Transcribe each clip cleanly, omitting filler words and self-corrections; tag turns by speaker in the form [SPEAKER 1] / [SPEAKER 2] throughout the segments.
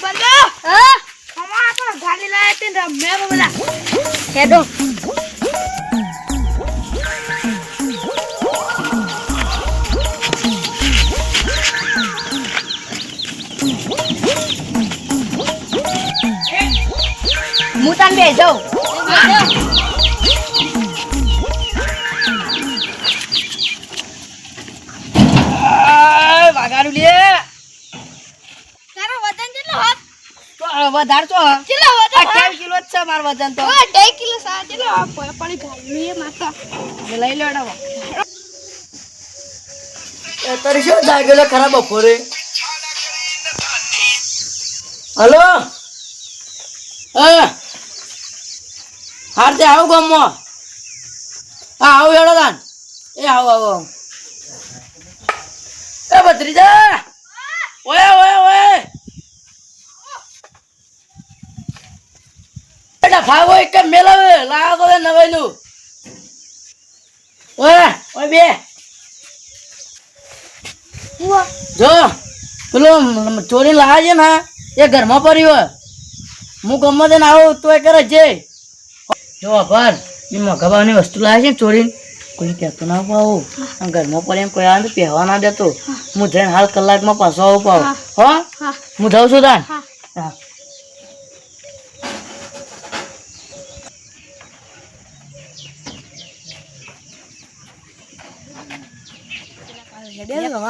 [SPEAKER 1] બંદો હા અમાર તો ગાડી લાયા તે રમે બોલા હેડો મુતાન બે જાવ વાગાડું લે તારો વજન કેટલો હોત તો વધાર તો કેટલો વજન 28 કિલો છે માર વજન તો 2 કિલો સા કેટલો પડી ભાઈ માતા લઈ લેડો
[SPEAKER 2] એ તરી શું જાગેલો ખરાબ બપોરે હલો હારતે આવું ગામમાં હા આવું હેડો દાન એ આવો એ ભત્રીજા ઓય ઓય ઓય એડા ભાગો એક મેલાવે લાગો તો નવાઈનું ઓય ઓય બે જો પેલો ચોરી લાવે છે ને એ ઘરમાં પડ્યો હું ગમત ને આવું તો એ કરે છે જો ભર એ મગાવાની વસ્તુ લાવે છે ચોરી કોઈ કહેતો ના પાવું ઘરમાં પડે એમ કોઈ આવે પહેવા ના દેતો હું જઈને હાલ કલાકમાં પાછો આવું પાવ હો હું જાઉં છું તાન હા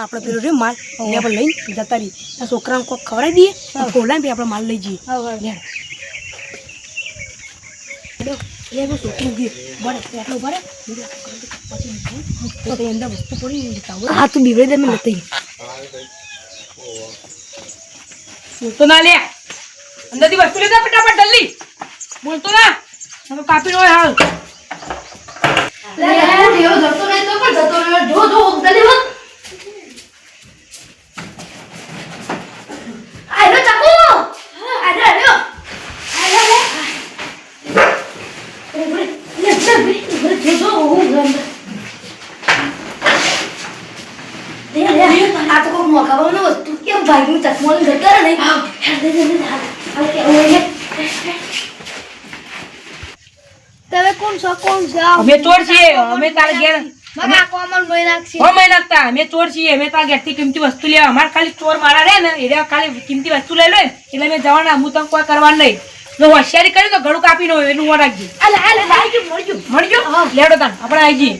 [SPEAKER 1] આપણે પેલો રે માલ આપણે લઈને જતા રહી છોકરાને કોક ખવડાવી દઈએ ખોલાય બી આપણે માલ લઈ જઈએ છોકરું પછી અંદર વસ્તુ પડી હા તું બીવડે દે નથી બોલતો ના લે અંદરથી વસ્તુ લેતા ફટાફટ જલ્દી બોલતો ના કાપી નો હાલ જતો નહીં તો પણ જતો જો જલ્દી બોલ આયો ચાકુ આયો આ તો કોઈ મોકાવાનો વસ્તુ કેમ ભાઈ ચકમો ઘર નહીં તમે કોણ છો અમે ચોર છીએ અમે તારા ઘેર અમે ચોર છીએ અમે તારા ઘેરથી કિંમતી વસ્તુ લેવા અમારે ખાલી ચોર મારા રે ને એ ખાલી કિંમતી વસ્તુ લઈ લે એટલે અમે જવાના હું તો કોઈ કરવાનું નહીં જો હોશિયારી કરી તો ઘણું કાપી નો એનું રાખજે મળજો લેડો તાન આપણે આવી જઈએ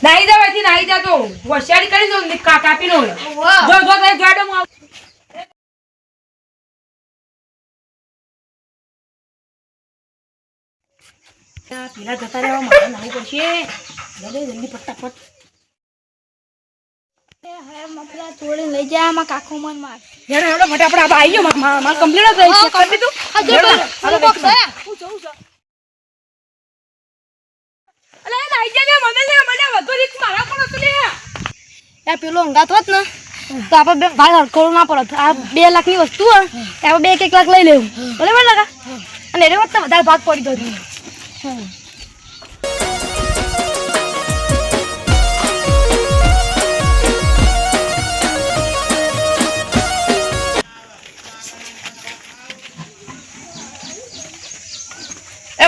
[SPEAKER 1] નાઈ જવાથી નાઈ જા તો હોશિયારી કરી તો કાપી નો જો જોડો હું પેલા જતા રહેવા મારે નાવું પડશે જલ્દી ફટાફટ મફલા ચોરી લઈ જા માં કાકો મન માર હેડો ફટાફટ આ આવી ગયો માર કમ્પ્લીટ થઈ છે કરી દીધું હું જઉં છું અલે નાઈ જા મને વધુ રીત મારા પણ હતું લે પેલો અંગાત હોત ને તો આપણે ભાઈ હરકોળ ના પડત આ 2 લાખની વસ્તુ આપણે 2-1 લાખ લઈ લેવું બરાબર લગા અને એને વખતે વધારે ભાગ પડી ગયો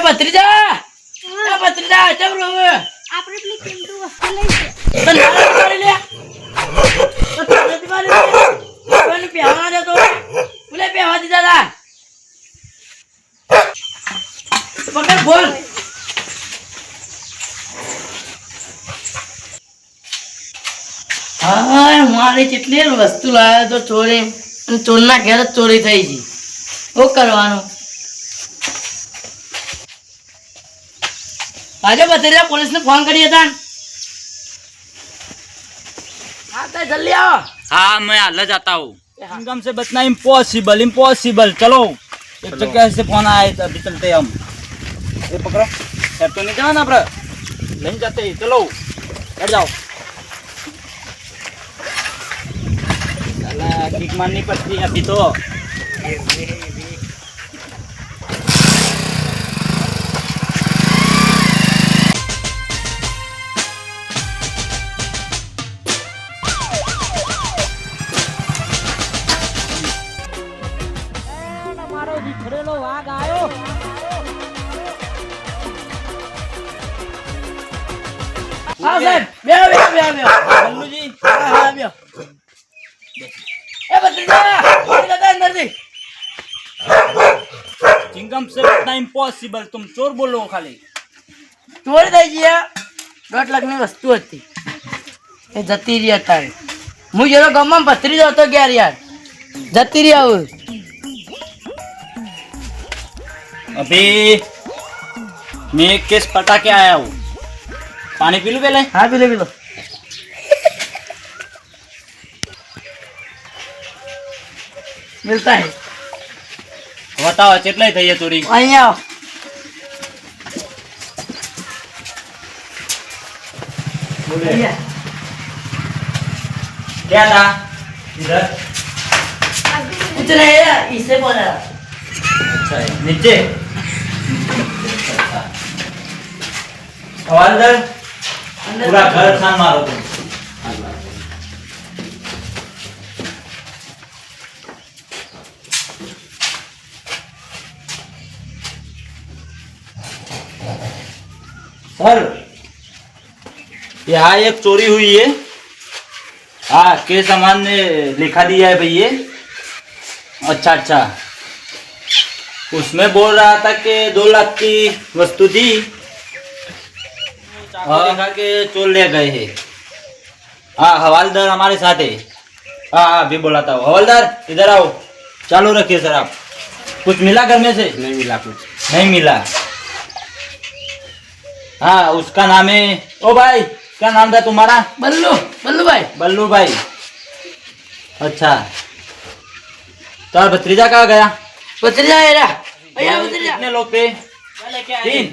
[SPEAKER 2] ભત્રીજા ચમ રો
[SPEAKER 1] આપણે પેલી કિંમતી વસ્તુ લઈ છે
[SPEAKER 2] તો ના કરી લે તો નથી મારી કોઈને પહેવા દે તો બોલે પહેવા દીધા તા પકડ બોલ હા મારી કેટલી વસ્તુ લાવ્યો તો ચોરી અને ચોરના ઘેર જ ચોરી થઈ ગઈ શું કરવાનું આજે બતેરા પોલીસ ને ફોન કરી હતા हाँ तो जल्दी आओ।
[SPEAKER 3] हाँ मैं हाल जाता हूँ। इनकम से बचना इम्पॉसिबल इम्पॉसिबल। चलो एक जगह से फोन आया तो अभी चलते हम। ये पकड़ो सर तो नहीं जाना ना पर नहीं जाते चलो बैठ जाओ। साला किक मारनी पड़ती है अभी तो।
[SPEAKER 2] હા સાહેબ બે બે બે બે
[SPEAKER 3] बल्लूजी
[SPEAKER 2] હા હા બે એ ભત્રીજા બોલી લેતા અંદરથી
[SPEAKER 3] चिंगम से बचना इम्पॉसिबल तुम चोर बोलो खाली
[SPEAKER 2] ચોરી થઈ ગયા 2 લાખની વસ્તુ હતી એ જતી રહી અત્યારે હું જેનો ગામમાં ભત્રીજો હતો ક્યારે યાર જતી રહી આવું
[SPEAKER 3] अभी मैं एक केस पटा के आया हूँ पानी पी लूं पहले
[SPEAKER 2] હા પીલો પીલો મિલતા હે
[SPEAKER 3] बताओ चेटलाई થઈ ચોરી
[SPEAKER 2] અહીંયા આવો અહીંયા.
[SPEAKER 3] क्या था इधर
[SPEAKER 2] कुछ नहीं है इससे बोला
[SPEAKER 3] अच्छा है नीचे हवालदार पूरा घर छान मारो तुम सर यहाँ एक चोरी हुई है हाँ केस सामान ने लिखा दिया है भैया अच्छा अच्छा उसमें बोल रहा था कि 2 लाख की वस्तु थी चाकू दिखा के चोर ले गए हैं हाँ हवालदार हमारे साथ है हाँ हाँ अभी बुलाता हूँ हवालदार इधर आओ चालू रखिए सर आप कुछ मिला घर में से नहीं मिला कुछ नहीं मिला हाँ उसका नाम है ओ भाई क्या नाम था तुम्हारा
[SPEAKER 2] बल्लू बल्लू भाई
[SPEAKER 3] बल्लू भाई अच्छा तो भतीजा कहाँ गया
[SPEAKER 2] भतीजा है रा भैया भतीजा
[SPEAKER 3] कितने लोग थे 3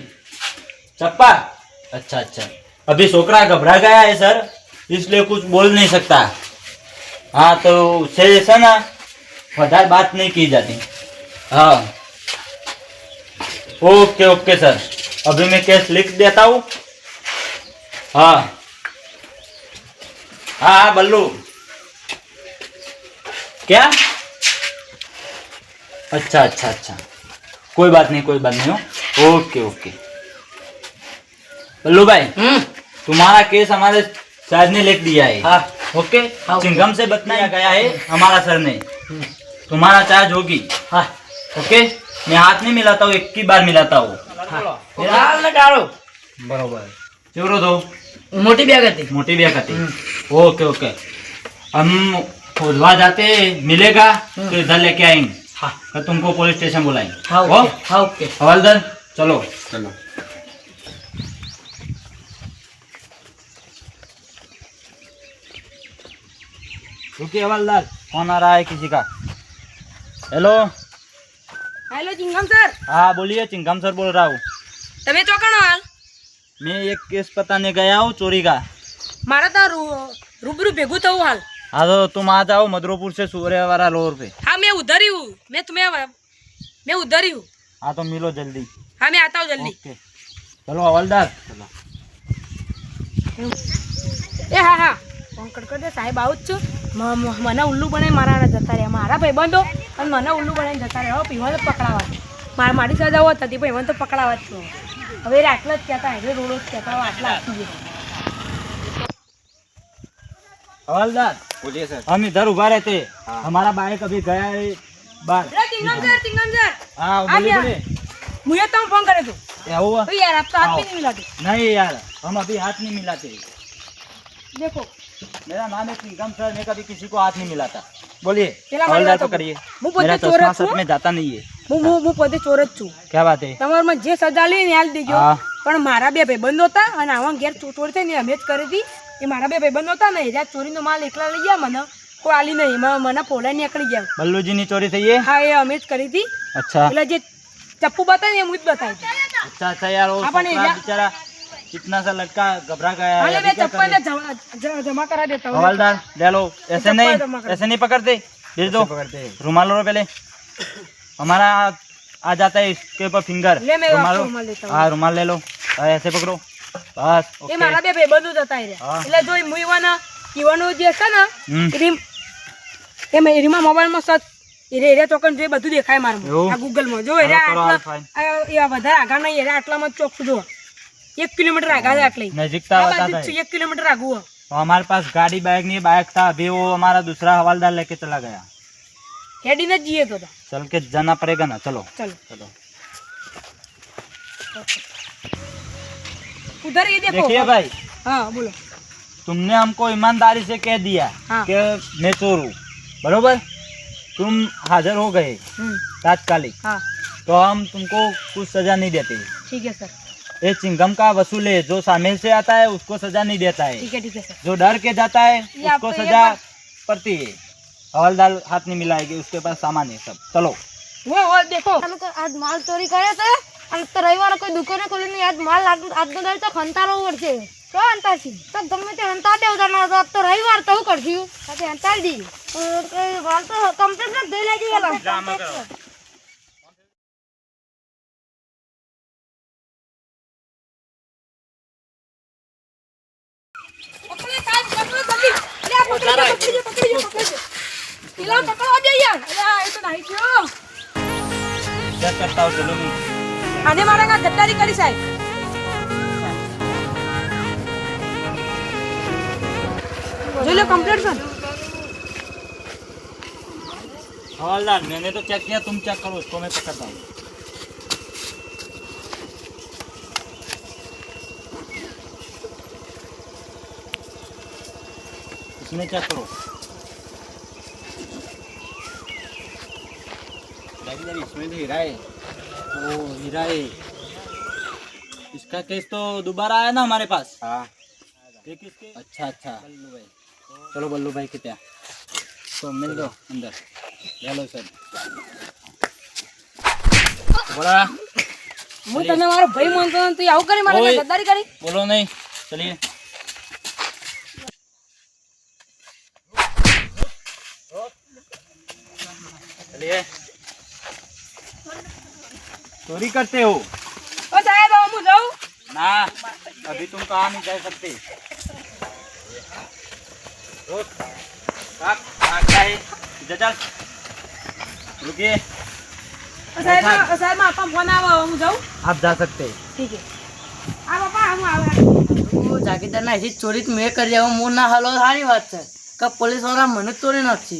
[SPEAKER 3] चप्पा अच्छा अच्छा अभी छोकरा घबरा गया है सर इसलिए कुछ बोल नहीं सकता हाँ तो उससे ऐसा ना વધારે बात नहीं की जाती हाँ ओके ओके सर अभी मैं केस लिख देता हूँ हाँ हाँ हाँ बल्लू क्या अच्छा अच्छा अच्छा कोई बात नहीं हो ओके ओके बल्लू भाई तुम्हारा केस हमारे सर ने लिख दिया है
[SPEAKER 2] हाँ
[SPEAKER 3] ओके
[SPEAKER 2] हाँ,
[SPEAKER 3] चिंगम से बताया गया है हमारा सर ने तुम्हारा चार्ज होगी
[SPEAKER 2] हाँ
[SPEAKER 3] ओके मैं हाथ नहीं मिलाता हूँ एक ही बार मिलाता हूँ
[SPEAKER 2] लाल न डालो
[SPEAKER 3] बरोबर चोरो दो
[SPEAKER 2] मोटी बैग હતી
[SPEAKER 3] मोटी भी आती ओके ओके हम खोदवा जाते मिलेगा तो इधर लेके आएंगे
[SPEAKER 2] हाँ
[SPEAKER 3] तो तुमको पुलिस स्टेशन बुलाएंगे
[SPEAKER 2] हाँ
[SPEAKER 3] हो?
[SPEAKER 2] ओके हाँ ओके
[SPEAKER 3] हवालदार चलो चलो रुकिए हवालदार फोन आ रहा है किसी का हेलो
[SPEAKER 1] હેલો ચિંગમ સર
[SPEAKER 3] हाँ बोलिए चिंगम सर बोल रहा हूँ
[SPEAKER 1] તમે ચોકણો હાલ
[SPEAKER 3] मैं एक केस बताने गया हूँ चोरी का
[SPEAKER 1] મારે તો રૂબરૂ ભેગું થવું હાલ
[SPEAKER 3] हाँ तो तुम आ जाओ मधुरपुर से सूर्यवारा रोड पे
[SPEAKER 1] हाँ मैं उधर ही हूँ मैं उधर ही हूँ
[SPEAKER 3] हाँ तो मिलो जल्दी
[SPEAKER 1] हाँ मैं आता हूँ जल्दी
[SPEAKER 3] ओके चलो हवालदार
[SPEAKER 1] એ હા હા ફોન કડકડે સાહેબ આવું જ છું મને ઉલ્લુ બનાવી મારા જતા રહ્યા મારા ભાઈબંધો અને મને ઉલ્લુ બનાવીને જતા રહ્યા હવે પીવા તો પકડાવા મારી સજાઓ હતી ભાઈબંધ તો પકડાવા જ છું હવે આટલા જ કહેતા હવે રોડો જ કહેતા હવે આટલા આપી દે
[SPEAKER 3] हवालदार बोलिए सर हम इधर उभा रहते हमारा बाइक अभी गया है बाहर
[SPEAKER 1] चिंगम सर
[SPEAKER 3] हाँ
[SPEAKER 1] आ
[SPEAKER 3] बोलिए
[SPEAKER 1] गया।
[SPEAKER 3] बोलिए
[SPEAKER 1] मुझे तो फोन करे तू
[SPEAKER 3] क्या हुआ
[SPEAKER 1] तो यार आप तो हाथ
[SPEAKER 3] आओ।
[SPEAKER 1] भी नहीं मिलाते
[SPEAKER 3] नहीं यार हम अभी हाथ नहीं मिलाते
[SPEAKER 1] देखो
[SPEAKER 3] मेरा नाम है चिंगम सर मैं कभी किसी को हाथ नहीं मिलाता बोलिए
[SPEAKER 1] પેલા
[SPEAKER 3] हवालदार
[SPEAKER 1] મારી વાત
[SPEAKER 3] पकड़िए
[SPEAKER 1] હું પોતે
[SPEAKER 3] मेरा
[SPEAKER 1] ચોર જ
[SPEAKER 3] चश्मा
[SPEAKER 1] છું
[SPEAKER 3] सच में जाता नहीं है
[SPEAKER 1] હું પોતે ચોર જ છું
[SPEAKER 3] क्या बात है
[SPEAKER 1] તમારામાં જે સજા લે ને હાલ દેજો
[SPEAKER 3] હા.
[SPEAKER 1] પણ મારા બે ભાઈબંધો હતા અને આવા ઘેર ચોરી થઈ ને અમે જ કરી હતી એ મારા બે ભાઈબંધો હતા ને એ ચોરીનો માલ એકલા લઈ ગયા મને કોઈ આલી નહીં મને પોલા નીકળી ગયા
[SPEAKER 3] बल्लू जी ने चोरी थी है
[SPEAKER 1] હા એ અમે જ કરી હતી
[SPEAKER 3] अच्छा
[SPEAKER 1] એટલે જે ચપ્પુ બતાવી ને હું જ બતાવી હતી
[SPEAKER 3] अच्छा अच्छा यार वो
[SPEAKER 1] अपन
[SPEAKER 3] छोकरा
[SPEAKER 1] या-
[SPEAKER 3] बेचारा इतना सा लड़का घबरा गया है
[SPEAKER 1] હાલે
[SPEAKER 3] अभी
[SPEAKER 1] મેં
[SPEAKER 3] क्या
[SPEAKER 1] ચપ્પલ
[SPEAKER 3] करें?
[SPEAKER 1] જમા करा देता हूँ
[SPEAKER 3] हवालदार ले लो ऐसे
[SPEAKER 1] चप्पल
[SPEAKER 3] नहीं
[SPEAKER 1] जमा कर।
[SPEAKER 3] ऐसे नहीं पकड़ते भेज दो रुमाल लो पहले हमारा आ जाता है इसके ऊपर फिंगर
[SPEAKER 1] ले मैं
[SPEAKER 3] रुमाल
[SPEAKER 1] आपको
[SPEAKER 3] लो।
[SPEAKER 1] रुमाल देता हूँ।
[SPEAKER 3] हाँ रुमाल ले लो हाँ, ऐसे पकड़ो बस
[SPEAKER 1] એ
[SPEAKER 3] ओके
[SPEAKER 1] મારા બે ભાઈબંધો જતા રહ્યા
[SPEAKER 3] હા.
[SPEAKER 1] એટલે જો હું ઈવાનો જે છે ને
[SPEAKER 3] હમ.
[SPEAKER 1] એમાં મોબાઈલમાં સર્ચ એરિયા ચોકન જે બધું દેખાય મારું
[SPEAKER 3] એવું?
[SPEAKER 1] આ ગૂગલમાં જો
[SPEAKER 3] હા,
[SPEAKER 1] એરિયા
[SPEAKER 3] કરો,
[SPEAKER 1] આટલા
[SPEAKER 3] હાલ, fine.
[SPEAKER 1] એ વધારે આગળ નહીં એરિયા આટલામાં જ ચોખ્ખું જો 1 किलोमीटर आगा है आकले
[SPEAKER 3] नजीकता बताता है
[SPEAKER 1] 1 किलोमीटर आगू है
[SPEAKER 3] तो हमारे पास गाड़ी बाइक नहीं, बाइक था अभी वो हमारा दूसरा हवालदार लेके चला गया।
[SPEAKER 1] हेडी न जिए तो था।
[SPEAKER 3] चल के जाना पड़ेगा ना, चलो
[SPEAKER 1] चलो
[SPEAKER 3] चलो।
[SPEAKER 1] उधर ये देखो।
[SPEAKER 3] देखिए भाई,
[SPEAKER 1] हाँ बोलो।
[SPEAKER 3] तुमने हमको ईमानदारी से कह दिया
[SPEAKER 1] हाँ।
[SPEAKER 3] कि मैं चोर हूँ, बरोबर? तुम हाजिर हो गए तात्कालिक,
[SPEAKER 1] हाँ
[SPEAKER 3] तो हम तुमको कुछ सजा नहीं देते।
[SPEAKER 1] ठीक है सर,
[SPEAKER 3] ये चिंगम का वसूल है, जो सामने से आता है उसको सजा नहीं देता है,
[SPEAKER 1] ठीक है सर।
[SPEAKER 3] जो डर के जाता है
[SPEAKER 1] ये
[SPEAKER 3] उसको
[SPEAKER 1] आपको
[SPEAKER 3] सजा
[SPEAKER 1] ये
[SPEAKER 3] पड़ती है। हवलदार हाथ नहीं मिलाएगी, उसके पास सामान है सब। चलो
[SPEAKER 1] वो देखो
[SPEAKER 4] आज माल चोरी करे છે અને તો રવિવારે કોઈ દુકાને ખોલીને આજ માલ આજનો દાડો તો ખંતારો પડશે તો હંતાશી તો ગમે તે હંતા દેવતા ના તો તો રવિવાર તો હું કરશું સાથે હંતાઈ દી માલ તો કમ્પ્લીટ ન દઈ લેજી ગયેલો
[SPEAKER 1] પકડો સાહેબ, પકડો જલ્દી. લે આ પકડી. પેલા પકડવા દે યાર. અરે એ તો નહીં થયો.
[SPEAKER 3] क्या करता हो, चलो नहीं।
[SPEAKER 1] આને મારા કા ગદ્દારી કરી સાહેબ. જો લે કમ્પ્લીટ કર.
[SPEAKER 3] हवलदार मैंने तो चेक किया, तुम चेक करो, उसको मैं पकड़ता हूँ। इसमें चेक करो। इसमें तो हीरा है, ओ हीरा है। इसका केस तो दोबारा आया ना हमारे पास। हाँ। किसके? अच्छा अच्छा, बल्लू भाई। चलो बल्लू भाई के क्या तो मिल दो अंदर। हेलो सर, बोला
[SPEAKER 1] હું તને મારો ભાઈ માનતો ને તું આવું કરી મારા
[SPEAKER 3] ઓય.
[SPEAKER 1] કા ગદ્દારી કરી.
[SPEAKER 3] बोलो नहीं, चलिए। चलिए, चोरी करते हो
[SPEAKER 1] ઓ સાહેબ હવે હું જાઉં.
[SPEAKER 3] ना? अभी तुम कहाँ नहीं जा सकते। रोक, भागता है, इधर चल। रुकिए,
[SPEAKER 1] ઓ સાહેબ માં આપા ફોન આવો હું જાઉં.
[SPEAKER 3] आप जा सकते हैं।
[SPEAKER 1] ઠીક છે. આ બાપા હું આવે.
[SPEAKER 2] તું જાગીરદાર ના ચોરી મેં કરી આવું, હું ના હાલો સારી વાત છે કે પોલીસ વાળા મને જ તોડી નાખશે.